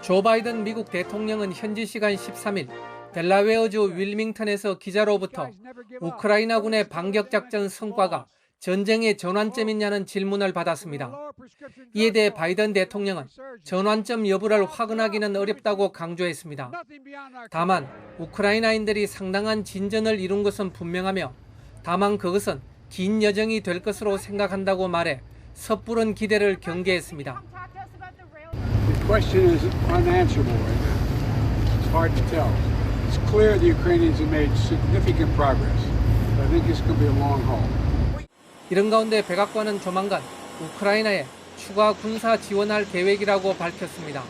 조 바이든 미국 대통령은 현지 시간 13일 델라웨어주 윌밍턴에서 기자로부터 우크라이나군의 반격작전 성과가 전쟁의 전환점이냐는 질문을 받았습니다. 이에 대해 바이든 대통령은 전환점 여부를 확인하기는 어렵다고 강조했습니다. 다만 우크라이나인들이 상당한 진전을 이룬 것은 분명하며 다만 그것은 긴 여정이 될 것으로 생각한다고 말해 섣부른 기대를 경계했습니다. The question is unanswerable right now. It's hard to tell. It's clear the Ukrainians have made significant progress. But I think it's going to be a long haul. 이런 가운데 백악관은 조만간 우크라이나에 추가 군사 지원할 계획이라고 밝혔습니다.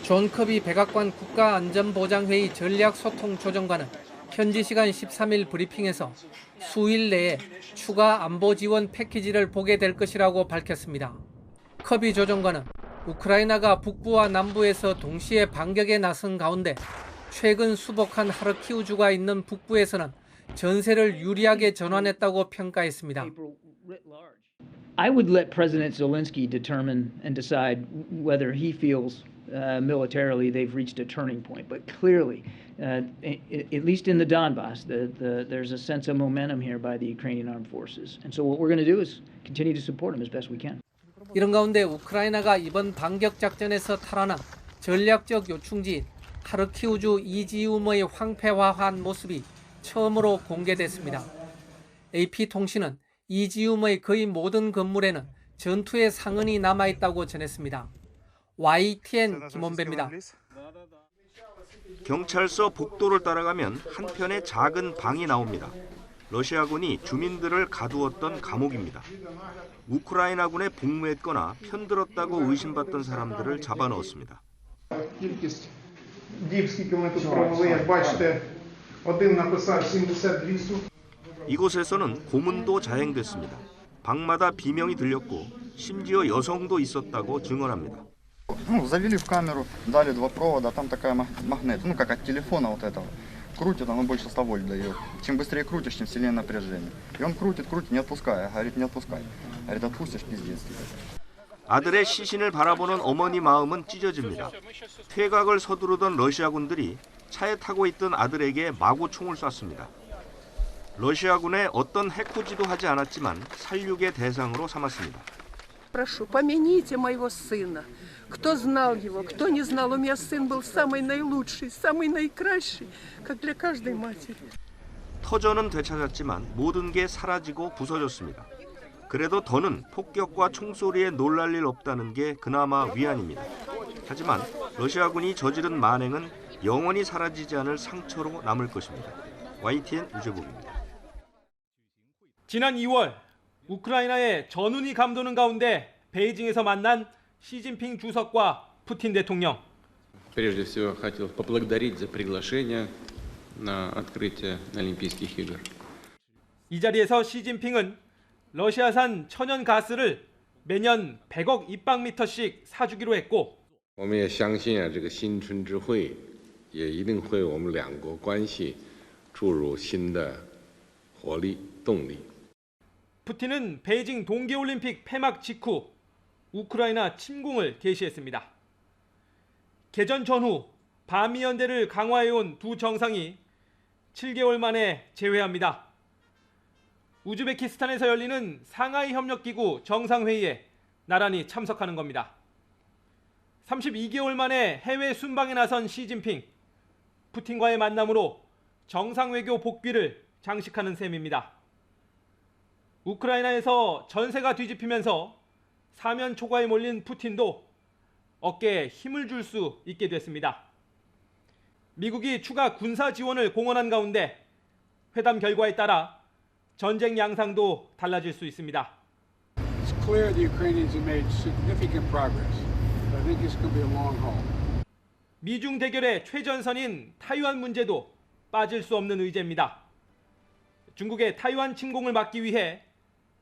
존 커비 백악관 국가안전보장회의 전략소통조정관은 현지 시간 13일 브리핑에서 수일 내에 추가 안보 지원 패키지를 보게 될 것이라고 밝혔습니다. 커비 조정관은 우크라이나가 북부와 남부에서 동시에 반격에 나선 가운데 최근 수복한 하르키우주가 있는 북부에서는 전세를 유리하게 전환했다고 평가했습니다. I would let President Zelensky determine and decide whether he feels militarily they've reached a turning point. But clearly, at least in the Donbass, there's a sense of momentum here by the Ukrainian armed forces. And so what we're going to do is continue to support them as best we can. 이런 가운데 우크라이나가 이번 반격 작전에서 탈환한 전략적 요충지인 하르키우주 이지움의 황폐화한 모습이 처음으로 공개됐습니다. AP통신은 이지움의 거의 모든 건물에는 전투의 상흔이 남아있다고 전했습니다. YTN 김원배입니다. 경찰서 복도를 따라가면 한편에 작은 방이 나옵니다. 러시아군이 주민들을 가두었던 감옥입니다. 우크라이나군에 복무했거나 편들었다고 의심받던 사람들을 잡아넣었습니다. 이곳에서는 고문도 자행됐습니다. 방마다 비명이 들렸고 심지어 여성도 있었다고 증언합니다. Завели в камеру, дали два провода, там такая магнит, как от телефона вот этого. Крутит, оно больше 100 вольт дает. Чем быстрее крутишь, тем сильнее напряжение. И он крутит, не отпуская. Говорит, не отпускай. Говорит, отпустишь, пиздец тебе. 아들의 시신을 바라보는 어머니 마음은 찢어집니다. 퇴각을 서두르던 러시아군들이 차에 타고 있던 아들에게 마구 총을 쐈습니다. 러시아군의 어떤 해코지도 하지 않았지만 살육의 대상으로 삼았습니다. Прошу, помяните моего сына. Кто знал его, кто не знал, у меня сын был самый наилучший, самый наикращий, как для каждой матери. 터전은 되찾았지만 모든 게 사라지고 부서졌습니다. 그래도 더는 폭격과 총소리에 놀랄 일 없다는 게 그나마 위안입니다. 하지만 러시아군이 저지른 만행은 영원히 사라지지 않을 상처로 남을 것입니다. YTN 유재복입니다. 지난 2월 우크라이나의 전운이 감도는 가운데 베이징에서 만난 시진핑 주석과 푸틴 대통령. Прежде всего, хотел поблагодарить за приглашение на открытие Олимпийских игр. 이 자리에서 시진핑은 러시아산 천연 가스를 매년 100억 입방미터씩 사주기로 했고, 我们也相信这个新春之会也一定会我们两国关系注入新的活力动力。 푸틴은 베이징 동계올림픽 폐막 직후 우크라이나 침공을 개시했습니다. 개전 전후 반미연대를 강화해온 두 정상이 7개월 만에 재회합니다. 우즈베키스탄에서 열리는 상하이 협력기구 정상회의에 나란히 참석하는 겁니다. 32개월 만에 해외 순방에 나선 시진핑, 푸틴과의 만남으로 정상외교 복귀를 장식하는 셈입니다. 우크라이나에서 전세가 뒤집히면서 사면 초과에 몰린 푸틴도 어깨에 힘을 줄 수 있게 됐습니다. 미국이 추가 군사 지원을 공언한 가운데 회담 결과에 따라 전쟁 양상도 달라질 수 있습니다. It's clear the Ukrainians have made significant progress. But I think it's going to be a long haul. 미중 대결의 최전선인 타이완 문제도 빠질 수 없는 의제입니다. 중국의 타이완 침공을 막기 위해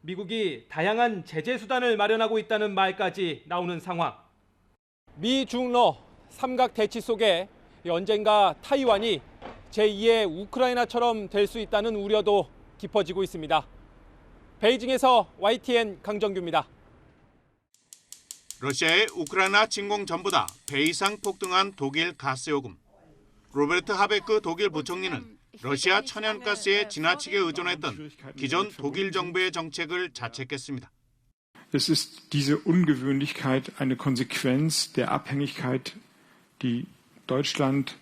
미국이 다양한 제재 수단을 마련하고 있다는 말까지 나오는 상황. 미중러 삼각 대치 속에 언젠가 타이완이 제2의 우크라이나처럼 될 수 있다는 우려도 깊어지고 있습니다. 베이징에서 YTN 강정규입니다. 러시아의 우크라이나 침공 전보다 배 이상 폭등한 독일 가스 요금. 로베르트 하베크 독일 부총리는 러시아 천연가스에 지나치게 의존했던 기존 독일 정부의 정책을 자책했습니다. Es ist diese Ungewöhnlichkeit eine Konsequenz der Abhängigkeit, die Deutschland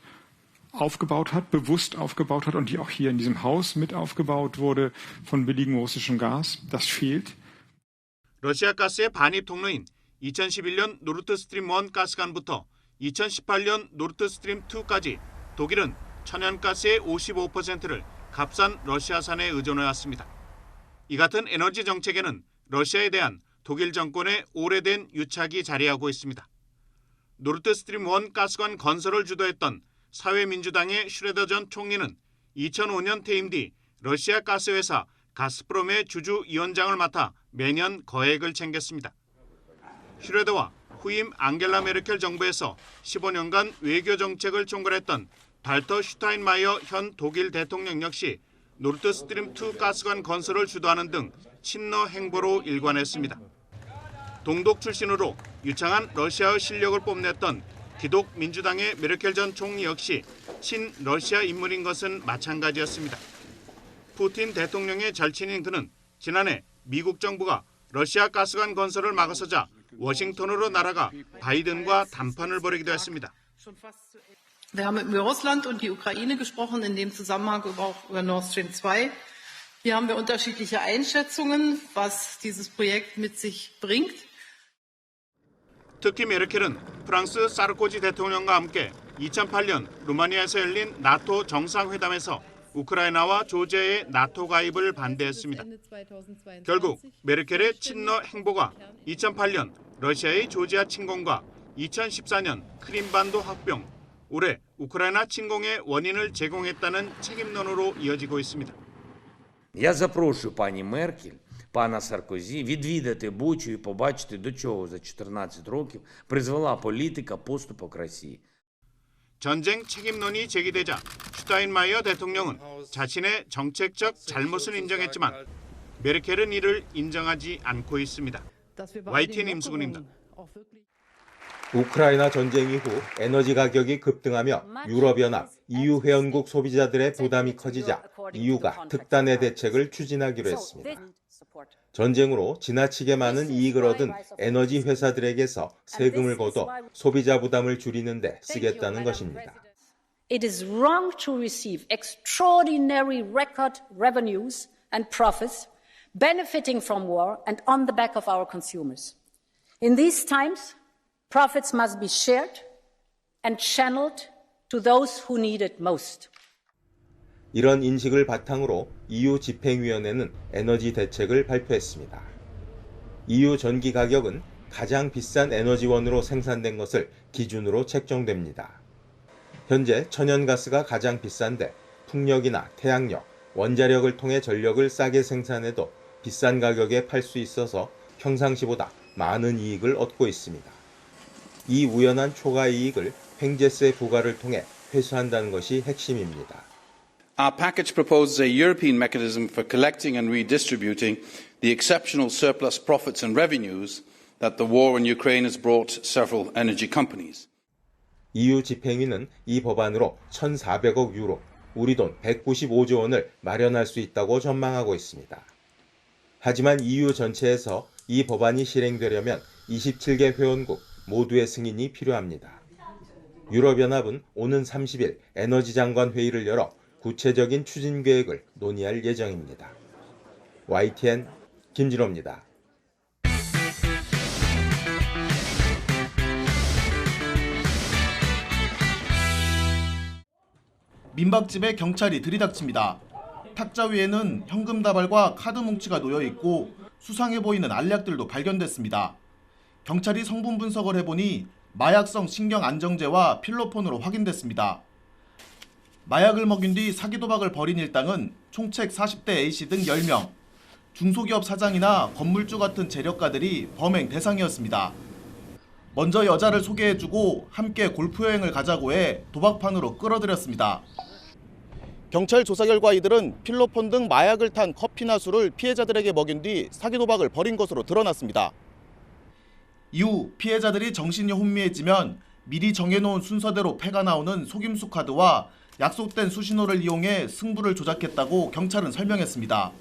aufgebaut hat, bewusst aufgebaut hat und die auch hier in diesem Haus mit aufgebaut wurde von billigem russischem Gas. Das fehlt. 러시아 가스의 반입 통로인 2011년 노르드스트림 1 가스관부터 2018년 노르드스트림 2까지 독일은 천연가스의 55%를 값싼 러시아산에 의존해왔습니다. 이 같은 에너지 정책에는 러시아에 대한 독일 정권의 오래된 유착이 자리하고 있습니다. 노르드스트림 1 가스관 건설을 주도했던 사회민주당의 슈레더 전 총리는 2005년 퇴임 뒤 러시아 가스회사 가스프롬의 주주위원장을 맡아 매년 거액을 챙겼습니다. 슈레더와 후임 앙겔라 메르켈 정부에서 15년간 외교 정책을 총괄했던 발터 슈타인마이어 현 독일 대통령 역시 노르드스트림 2 가스관 건설을 주도하는 등 친러 행보로 일관했습니다. 동독 출신으로 유창한 러시아의 실력을 뽐냈던 기독 민주당의 메르켈 전 총리 역시 친러시아 인물인 것은 마찬가지였습니다. 푸틴 대통령의 절친인 그는 지난해 미국 정부가 러시아 가스관 건설을 막아서자 워싱턴으로 날아가 바이든과 담판을 벌이기도 했습니다. Wir haben über Russland und die Ukraine gesprochen, in dem Zusammenhang auch über Nord Stream 2. Hier haben wir unterschiedliche Einschätzungen, was dieses Projekt mit sich bringt. 특히 메르켈은 프랑스 사르코지 대통령과 함께 2008년 루마니아에서 열린 나토 정상회담에서 우크라이나와 조지아의 나토 가입을 반대했습니다. 결국 메르켈의 친러 행보가 2008년 러시아의 조지아 침공과 2014년 크림반도 합병, 올해 우크라이나 침공의 원인을 제공했다는 책임론으로 이어지고 있습니다. Я запрошую пані Меркель, пана Саркозі відвідати Бучу і побачити, до чого за 14 років призвела політика поступок Росії. 전쟁 책임론이 제기되자 슈타인마이어 대통령은 자신의 정책적 잘못을 인정했지만 메르켈은 이를 인정하지 않고 있습니다. YTN 임수근입니다. 우크라이나 전쟁 이후 에너지 가격이 급등하며 유럽연합, EU 회원국 소비자들의 부담이 커지자 EU가 특단의 대책을 추진하기로 했습니다. 전쟁으로 지나치게 많은 이익을 얻은 에너지 회사들에게서 세금을 걷어 소비자 부담을 줄이는 데 쓰겠다는 것입니다. It is wrong to receive extraordinary record revenues and profits benefiting from war and on the back of our consumers. In these times, profits must be shared and channeled to those who need it most. 이런 인식을 바탕으로 EU 집행위원회는 에너지 대책을 발표했습니다. EU 전기 가격은 가장 비싼 에너지원으로 생산된 것을 기준으로 책정됩니다. 현재 천연가스가 가장 비싼데 풍력이나 태양력, 원자력을 통해 전력을 싸게 생산해도 비싼 가격에 팔 수 있어서 평상시보다 많은 이익을 얻고 있습니다. 이 우연한 초과 이익을 횡재세 부과를 통해 회수한다는 것이 핵심입니다. Our package proposes a European mechanism for collecting and redistributing the exceptional surplus profits and revenues that the war in Ukraine has brought several energy companies. EU 집행위는 이 법안으로 1,400억 유로, 우리 돈 195조 원을 마련할 수 있다고 전망하고 있습니다. 하지만 EU 전체에서 이 법안이 실행되려면 27개 회원국 모두의 승인이 필요합니다. 유럽연합은 오는 30일 에너지 장관 회의를 열어 구체적인 추진 계획을 논의할 예정입니다. YTN 김진호입니다. 민박집에 경찰이 들이닥칩니다. 탁자 위에는 현금 다발과 카드 뭉치가 놓여 있고 수상해 보이는 알약들도 발견됐습니다. 경찰이 성분 분석을 해보니 마약성 신경안정제와 필로폰으로 확인됐습니다. 마약을 먹인 뒤 사기 도박을 벌인 일당은 총책 40대 A씨 등 10명, 중소기업 사장이나 건물주 같은 재력가들이 범행 대상이었습니다. 먼저 여자를 소개해주고 함께 골프 여행을 가자고 해 도박판으로 끌어들였습니다. 경찰 조사 결과 이들은 필로폰 등 마약을 탄 커피나 술을 피해자들에게 먹인 뒤 사기 도박을 벌인 것으로 드러났습니다. 이후 피해자들이 정신이 혼미해지면 미리 정해놓은 순서대로 패가 나오는 속임수 카드와 약속된 수신호를 이용해 승부를 조작했다고 경찰은 설명했습니다.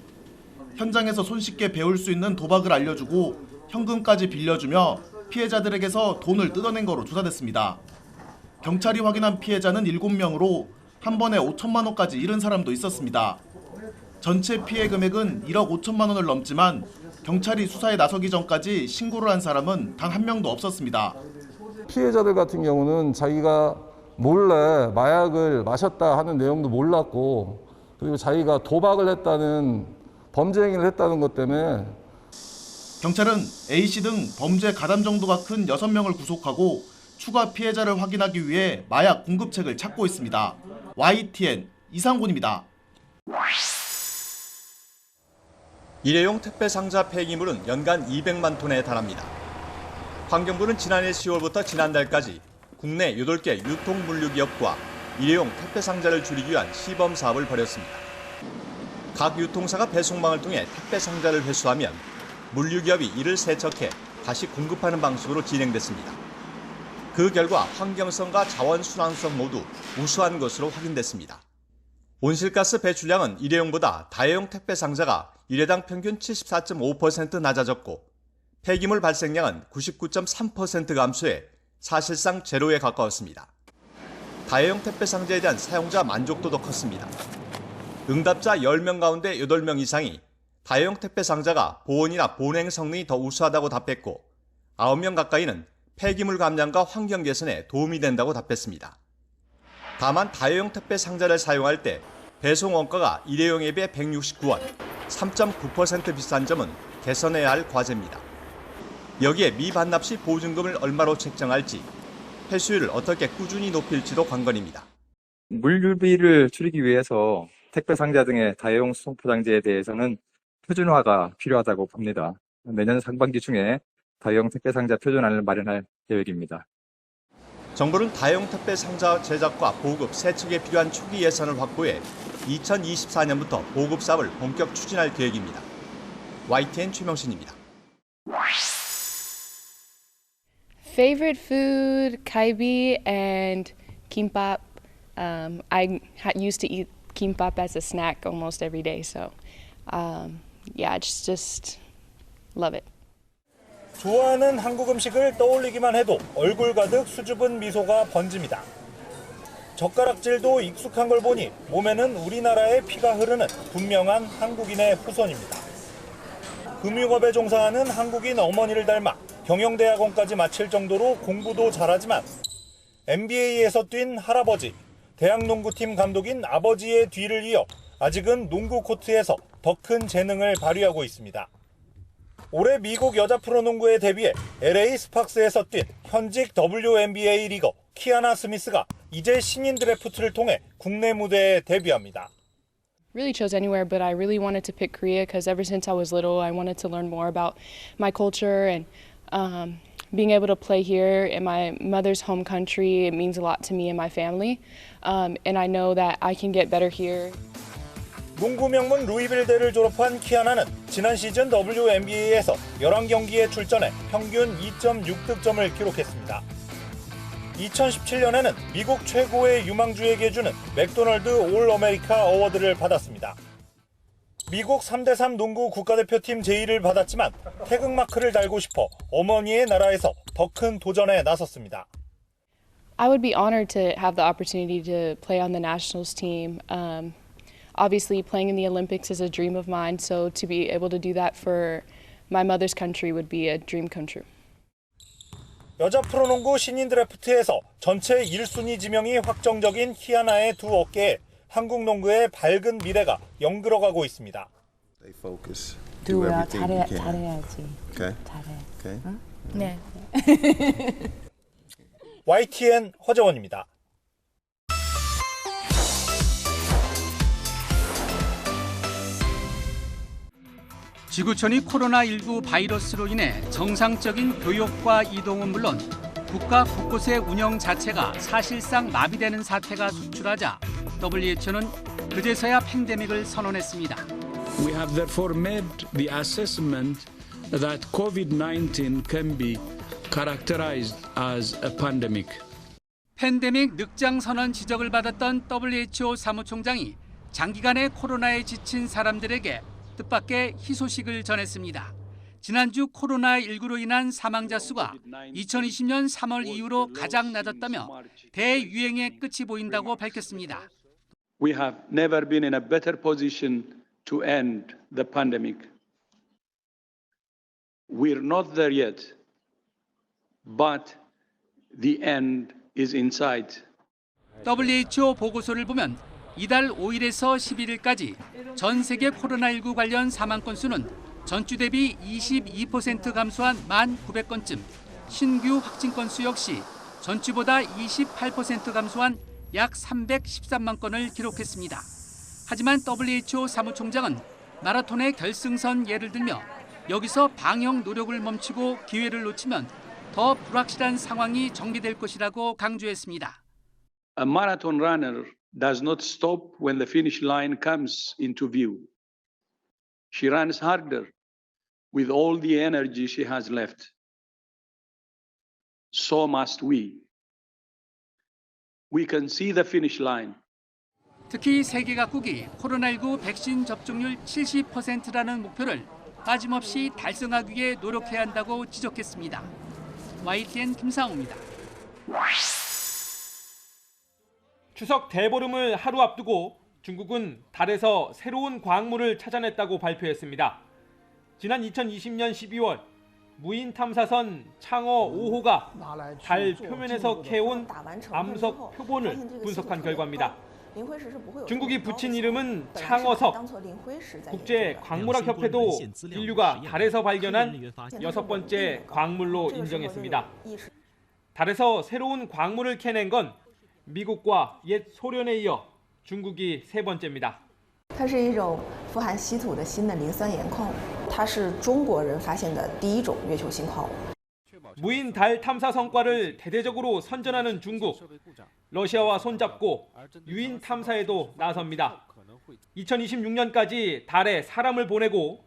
현장에서 손쉽게 배울 수 있는 도박을 알려주고 현금까지 빌려주며 피해자들에게서 돈을 뜯어낸 거로 조사됐습니다. 경찰이 확인한 피해자는 7명으로 한 번에 5천만 원까지 잃은 사람도 있었습니다. 전체 피해 금액은 1억 5천만 원을 넘지만 경찰이 수사에 나서기 전까지 신고를 한 사람은 단 한 명도 없었습니다. 피해자들 같은 경우는 자기가 몰래 마약을 마셨다 하는 내용도 몰랐고, 그리고 자기가 도박을 했다는 범죄 행위를 했다는 것 때문에 경찰은 A씨 등 범죄 가담 정도가 큰 6명을 구속하고 추가 피해자를 확인하기 위해 마약 공급책을 찾고 있습니다. YTN 이상곤입니다. 일회용 택배 상자 폐기물은 연간 200만 톤에 달합니다. 환경부는 지난해 10월부터 지난달까지 국내 8개 유통물류기업과 일회용 택배 상자를 줄이기 위한 시범 사업을 벌였습니다. 각 유통사가 배송망을 통해 택배 상자를 회수하면 물류기업이 이를 세척해 다시 공급하는 방식으로 진행됐습니다. 그 결과 환경성과 자원 순환성 모두 우수한 것으로 확인됐습니다. 온실가스 배출량은 일회용보다 다회용 택배 상자가 1회당 평균 74.5% 낮아졌고 폐기물 발생량은 99.3% 감소해 사실상 제로에 가까웠습니다. 다회용 택배 상자에 대한 사용자 만족도도 컸습니다. 응답자 10명 가운데 8명 이상이 다회용 택배 상자가 보온이나 보냉 성능이 더 우수하다고 답했고 9명 가까이는 폐기물 감량과 환경 개선에 도움이 된다고 답했습니다. 다만 다회용 택배 상자를 사용할 때 배송 원가가 일회용에 비해 169원, 3.9% 비싼 점은 개선해야 할 과제입니다. 여기에 미반납 시 보증금을 얼마로 책정할지, 회수율을 어떻게 꾸준히 높일지도 관건입니다. 물류비를 줄이기 위해서 택배 상자 등의 다회용 수송 포장재에 대해서는 표준화가 필요하다고 봅니다. 내년 상반기 중에 다회용 택배 상자 표준안을 마련할 계획입니다. 정부는 다회용 택배 상자 제작과 보급, 세척에 필요한 초기 예산을 확보해 2024년부터 보급 사업을 본격 추진할 계획입니다. YTN 최명신입니다. Favorite food, kalbi and kimbap. I used to eat kimbap as a snack almost every day, so yeah, just love it. 좋아하는 한국 음식을 떠올리기만 해도 얼굴 가득 수줍은 미소가 번집니다. 젓가락질도 익숙한 걸 보니 몸에는 우리나라의 피가 흐르는 분명한 한국인의 후손입니다. 금융업에 종사하는 한국인 어머니를 닮아 경영대학원까지 마칠 정도로 공부도 잘하지만 NBA에서 뛴 할아버지, 대학농구팀 감독인 아버지의 뒤를 이어 아직은 농구 코트에서 더 큰 재능을 발휘하고 있습니다. 올해 미국 여자 프로농구에 데뷔해 LA 스팍스에서 뛴 현직 WNBA 리거 키아나 스미스가 이제 신인 드래프트를 통해 국내 무대에 데뷔합니다. Really chose anywhere, but I really wanted to pick Korea because ever since I was little, I wanted to learn more about my culture and being able to play here in my mother's home country. It means a lot to me and my family, and I know that I can get better here. 농구 명문 루이빌대를 졸업한 키아나는 지난 시즌 WNBA에서 11경기에 출전해 평균 2.6득점을 기록했습니다. 2017년에는 미국 최고의 유망주에게 주는 맥도널드 올 아메리카 어워드를 받았습니다. 미국 3대3 농구 국가대표팀 제의를 받았지만 태극마크를 달고 싶어 어머니의 나라에서 더 큰 도전에 나섰습니다. I would be honored to have the opportunity to play on the nationals team. Obviously, playing in the Olympics is a dream of mine, so to be able to do that for my mother's country would be a dream come true. 여자 프로농구 신인 드래프트에서 전체 1순위 지명이 확정적인 키아나의 두 어깨에 한국 농구의 밝은 미래가 연그러가고 있습니다. 잘해야지. Okay. 잘해. Okay. 응? 네. YTN 허재원입니다. 지구촌이 코로나19 바이러스로 인해 정상적인 교역과 이동은 물론 국가 곳곳의 운영 자체가 사실상 마비되는 사태가 속출하자 WHO는 그제서야 팬데믹을 선언했습니다. We have therefore made the assessment that COVID-19 can be characterized as a pandemic. 팬데믹 늑장 선언 지적을 받았던 WHO 사무총장이 장기간의 코로나에 지친 사람들에게 뜻밖의 희소식을 전했습니다. 지난주 코로나19로 인한 사망자 수가 2020년 3월 이후로 가장 낮았다며 대유행의 끝이 보인다고 밝혔습니다. We have never been in a better position to end the pandemic. We're not there yet, but the end is in sight. WHO 보고서를 보면 이달 5일에서 11일까지 전 세계 코로나19 관련 사망 건수는 전주 대비 22% 감소한 1,900건쯤, 신규 확진 건수 역시 전주보다 28% 감소한 약 313만 건을 기록했습니다. 하지만 WHO 사무총장은 마라톤의 결승선 예를 들며 여기서 방역 노력을 멈추고 기회를 놓치면 더 불확실한 상황이 전개될 것이라고 강조했습니다. A marathon runner does not stop when the finish line comes into view. She runs harder with all the energy she has left. So must we. We can see the finish line. 특히 세계 각국이 코로나19 백신 접종률 70%라는 목표를 빠짐없이 달성하기 위해 노력해야 한다고 지적했습니다. YTN 김상우입니다. 추석 대보름을 하루 앞두고 중국은 달에서 새로운 광물을 찾아냈다고 발표했습니다. 지난 2020년 12월 무인 탐사선 창어 5호가 달 표면에서 캐온 암석 표본을 분석한 결과입니다. 중국이 붙인 이름은 창어석. 국제광물학협회도 인류가 달에서 발견한 6번째 광물로 인정했습니다. 달에서 새로운 광물을 캐낸 건 미국과 옛 소련에 이어 중국이 3번째입니다. 它是一种富含稀土的新的磷酸盐矿物，它是中国人发现的第一种月球新矿物。 무인 달 탐사 성과를 대대적으로 선전하는 중국. 러시아와 손잡고 유인 탐사에도 나섭니다. 2026년까지 달에 사람을 보내고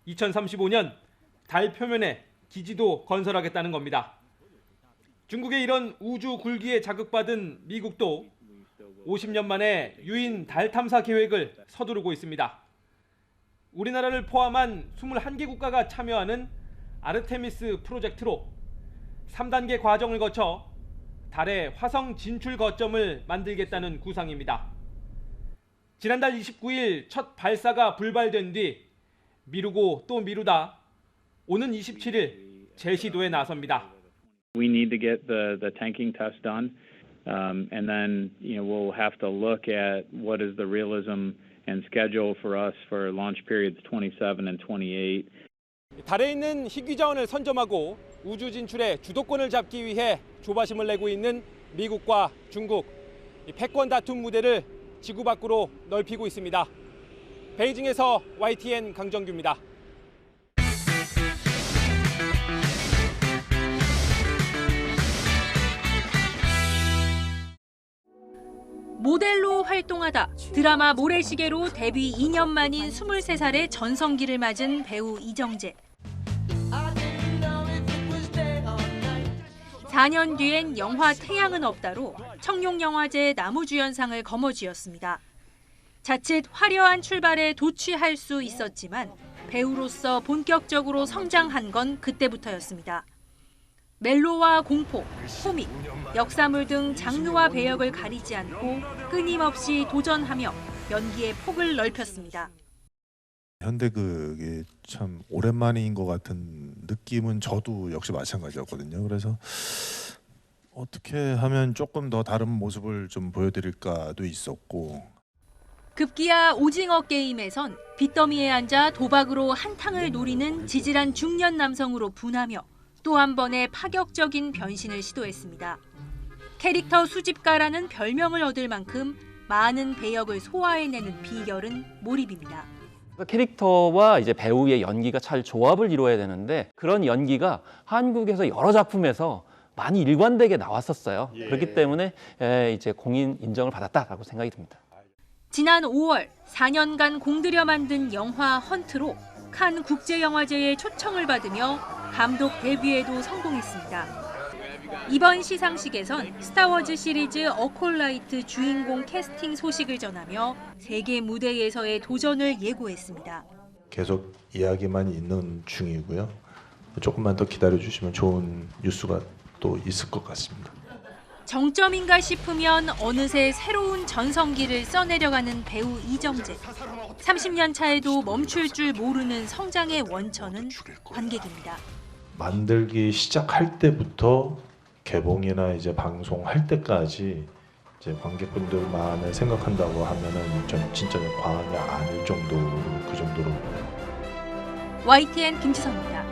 2035년 달 표면에 기지도 건설하겠다는 겁니다. 중국의 이런 우주 굴기에 자극받은 미국도 50년 만에 유인 달 탐사 계획을 서두르고 있습니다. 우리나라를 포함한 21개 국가가 참여하는 아르테미스 프로젝트로 3단계 과정을 거쳐 달의 화성 진출 거점을 만들겠다는 구상입니다. 지난달 29일 첫 발사가 불발된 뒤 미루고 또 미루다 오는 27일 재시도에 나섭니다. We need to get the tanking test done, and then we'll have to look at what is the realism and schedule for us for launch periods 27 and 28. 달에 있는 희귀 자원을 선점하고 우주 진출의 주도권을 잡기 위해 조바심을 내고 있는 미국과 중국. 패권 다툼 무대를 지구 밖으로 넓히고 있습니다. 베이징에서 YTN 강정규입니다. 모델로 활동하다 드라마 모래시계로 데뷔 2년 만인 23살의 전성기를 맞은 배우 이정재. 4년 뒤엔 영화 태양은 없다로 청룡영화제 나무주연상을 거머쥐었습니다. 자칫 화려한 출발에 도취할 수 있었지만 배우로서 본격적으로 성장한 건 그때부터였습니다. 멜로와 공포, 코믹, 역사물 등 장르와 배역을 가리지 않고 끊임없이 도전하며 연기의 폭을 넓혔습니다. 현대극이 참 오랜만인 것 같은 느낌은 저도 역시 마찬가지였거든요. 그래서 어떻게 하면 조금 더 다른 모습을 좀 보여드릴까도 있었고. 급기야 오징어 게임에선 빚더미에 앉아 도박으로 한탕을 노리는 지질한 중년 남성으로 분하며 또 한 번의 파격적인 변신을 시도했습니다. 캐릭터 수집가라는 별명을 얻을 만큼 많은 배역을 소화해내는 비결은 몰입입니다. 캐릭터와 이제 배우의 연기가 잘 조합을 이루어야 되는데 그런 연기가 한국에서 여러 작품에서 많이 일관되게 나왔었어요. 그렇기 때문에 이제 공인 인정을 받았다라고 생각이 듭니다. 지난 5월 4년간 공들여 만든 영화 헌트로 칸 국제영화제의 초청을 받으며 감독 데뷔에도 성공했습니다. 이번 시상식에선 스타워즈 시리즈 어콜라이트 주인공 캐스팅 소식을 전하며 세계 무대에서의 도전을 예고했습니다. 계속 이야기만 있는 중이고요. 조금만 더 기다려주시면 좋은 뉴스가 또 있을 것 같습니다. 정점인가 싶으면 어느새 새로운 전성기를 써내려가는 배우 이정재. 30년 차에도 멈출 줄 모르는 성장의 원천은 관객입니다. 만들기 시작할 때부터 개봉이나 이제 방송할 때까지 이제 관객분들만을 생각한다고 하면은 좀 진짜 과언이 아닐 정도로 그 정도로. YTN 김지선입니다.